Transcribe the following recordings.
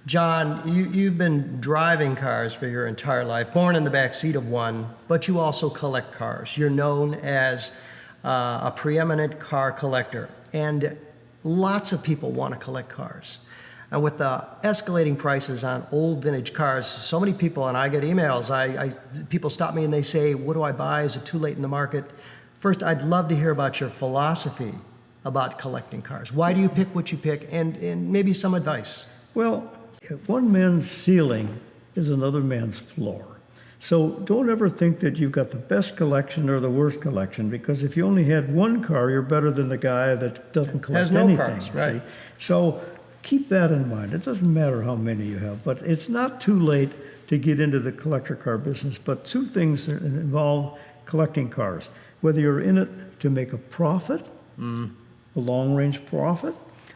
John, you've been driving cars for your entire life, born in the back seat of one, but you also collect cars. You're known as a preeminent car collector, and lots of people want to collect cars. And with the escalating prices on old vintage cars, so many people, and I get emails, people stop me and they say, what do I buy? Is it too late in the market? First, I'd love to hear about your philosophy about collecting cars. Why do you pick what you pick, and maybe some advice? Well, one man's ceiling is another man's floor. So don't ever think that you've got the best collection or the worst collection, because if you only had one car, you're better than the guy that doesn't collect Has no anything. cars, right. See? So keep that in mind. It doesn't matter how many you have, but it's not too late to get into the collector car business. But two things that involve collecting cars: whether you're in it to make a profit, a long-range profit,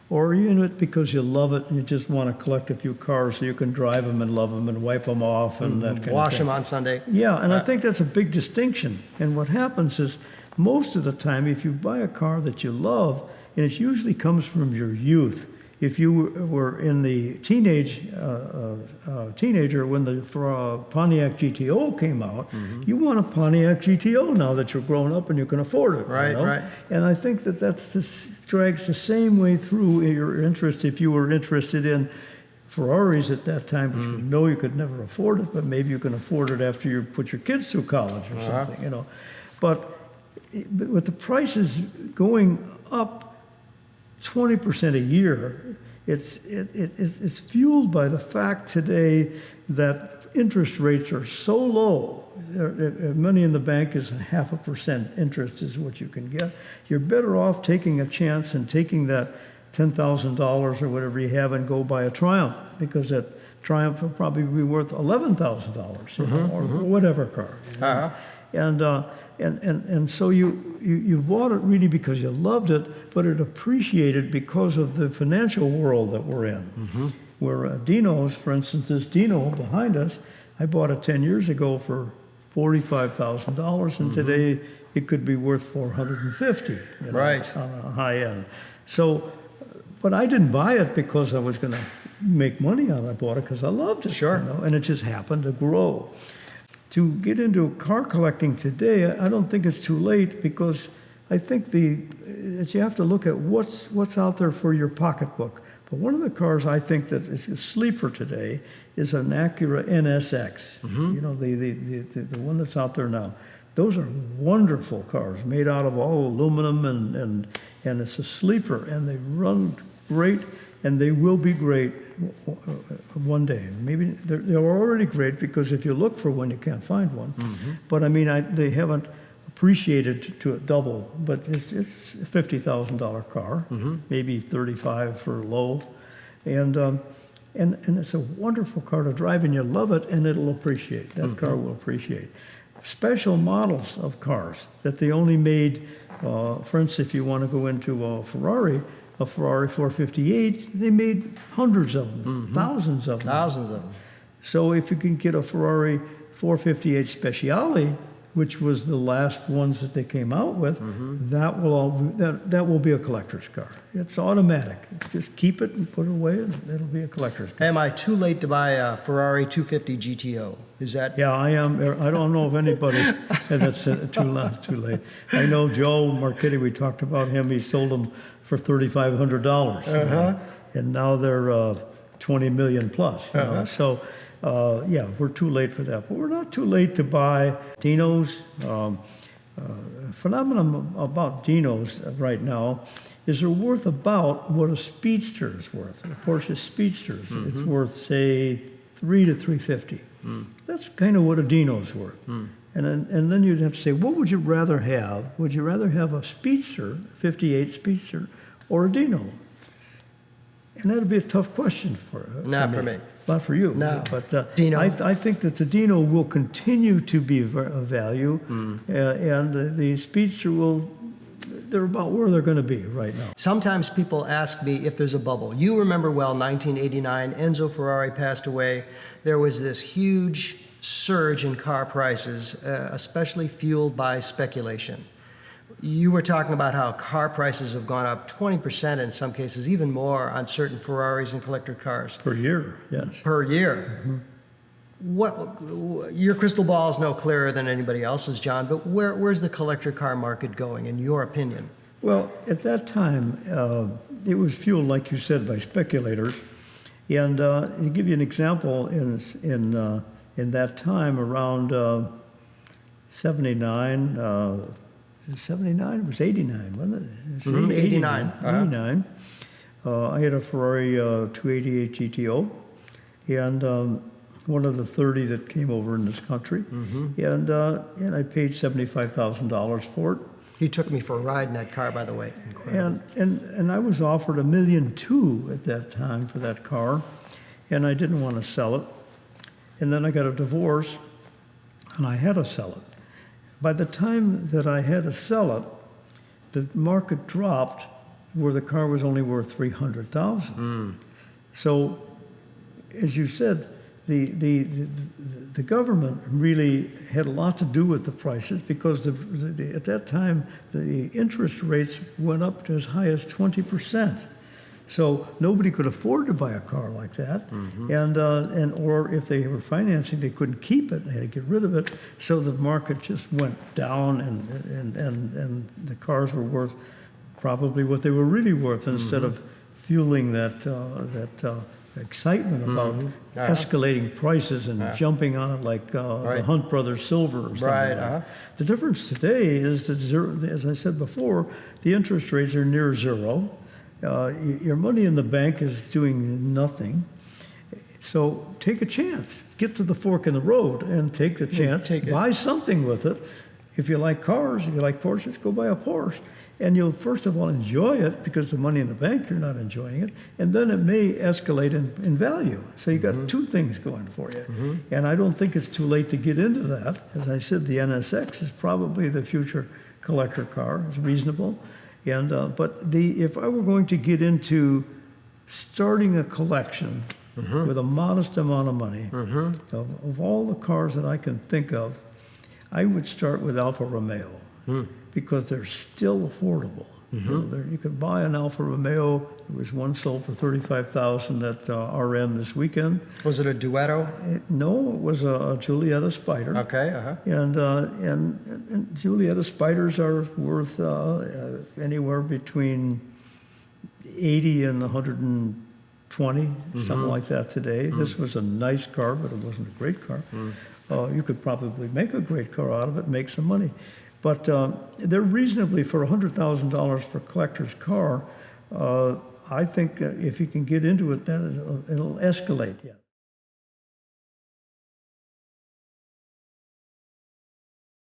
or are you in it because you love it and you just want to collect a few cars so you can drive them and love them and wipe them off and that kind of thing. Wash them on Sunday. Yeah, and I think that's a big distinction. And what happens is, most of the time, if you buy a car that you love, and it usually comes from your youth. If you were in the teenager when the Pontiac GTO came out, you want a Pontiac GTO now that you're grown up and you can afford it. Right, you know? right. And I think that drags the same way through your interest if you were interested in Ferraris at that time, but you know you could never afford it, but maybe you can afford it after you put your kids through college or something, you know. But with the prices going up 20% a year, it's fueled by the fact today that interest rates are so low. Money in the bank is 0.5% interest is what you can get. You're better off taking a chance and taking that $10,000 or whatever you have and go buy a Triumph, because that Triumph will probably be worth $11,000, you know, or whatever car. You know? And so you bought it really because you loved it, but it appreciated because of the financial world that we're in. Where Dino's, for instance, this Dino behind us, I bought it 10 years ago for $45,000, and today it could be worth $450,000, you know, Right. on a high end. So, but I didn't buy it because I was going to make money on it. I bought it because I loved it. Sure. You know, and it just happened to grow. To get into car collecting today, I don't think it's too late, because I think that you have to look at what's out there for your pocketbook. But one of the cars I think that is a sleeper today is an Acura NSX. You know, the one that's out there now. Those are wonderful cars, made out of all aluminum, and it's a sleeper, and they run great, and they will be great one day. Maybe they're already great, because if you look for one, you can't find one. But I mean, they haven't appreciated to a double, but it's a $50,000 car, maybe 35 for low, and it's a wonderful car to drive, and you love it, and it'll appreciate. That car will appreciate. Special models of cars that they only made, for instance, if you want to go into a Ferrari 458, they made hundreds of them, thousands of them. Thousands of them. So if you can get a Ferrari 458 Speciale, which was the last ones that they came out with, that will be a collector's car. It's automatic. Just keep it and put it away, and it'll be a collector's car. Am I too late to buy a Ferrari 250 GTO? Is that? Yeah, I am. I don't know of anybody that's too late. I know Joe Marchetti, we talked about him. He sold them for $3,500. And now they're 20 million plus. You know? So, yeah, we're too late for that. But we're not too late to buy Dinos. Phenomenon about Dinos right now is they're worth about what a Speedster is worth. A Porsche Speedster, it's worth, say, $300 to $350. That's kind of what a Dino's worth. And then you'd have to say, what would you rather have? Would you rather have a Speedster, 58 Speedster, or a Dino? And that'd be a tough question for me. Not for you. No. But Dino. I think that the Dino will continue to be of value, and the Speedster they're about where they're going to be right now. Sometimes people ask me if there's a bubble. You remember well, 1989, Enzo Ferrari passed away. There was this huge surge in car prices, especially fueled by speculation. You were talking about how car prices have gone up 20% in some cases, even more on certain Ferraris and collector cars Per year, yes. per year. What your crystal ball is no clearer than anybody else's, John. But where's the collector car market going, in your opinion? Well, at that time, it was fueled, like you said, by speculators. And to give you an example, in that time, around 79, 79, it was 89, wasn't it? It was 89. 89. I had a Ferrari 288 GTO, and one of the 30 that came over in this country, and I paid $75,000 for it. He took me for a ride in that car, by the way. Incredible. And I was offered $1.2 million at that time for that car, and I didn't want to sell it. And then I got a divorce, and I had to sell it. By the time that I had to sell it, the market dropped where the car was only worth $300,000. So, as you said, the government really had a lot to do with the prices because at that time the interest rates went up to as high as 20%. So nobody could afford to buy a car like that, and or if they were financing, they couldn't keep it; they had to get rid of it. So the market just went down, and the cars were worth probably what they were really worth instead of fueling that excitement about escalating prices and jumping on it like the Hunt Brothers Silver or something. Like that. The difference today is that, as I said before, the interest rates are near zero. Your money in the bank is doing nothing. So take a chance. Get to the fork in the road and take the chance. Buy something with it. If you like cars, if you like Porsches, go buy a Porsche. And you'll first of all enjoy it because the money in the bank, you're not enjoying it. And then it may escalate in value. So you got two things going for you. And I don't think it's too late to get into that. As I said, the NSX is probably the future collector car. It's reasonable. And but if I were going to get into starting a collection with a modest amount of money, of all the cars that I can think of, I would start with Alfa Romeo because they're still affordable. You could buy an Alfa Romeo. There was one sold for $35,000 at RM this weekend. Was it a Duetto? No, it was a Giulietta Spider. Okay. And Giulietta Spiders are worth anywhere between 80 and 120, something like that today. This was a nice car, but it wasn't a great car. You could probably make a great car out of it, make some money. But they're reasonably, for $100,000 for a collector's car, I think if you can get into it, then it'll escalate. Yeah.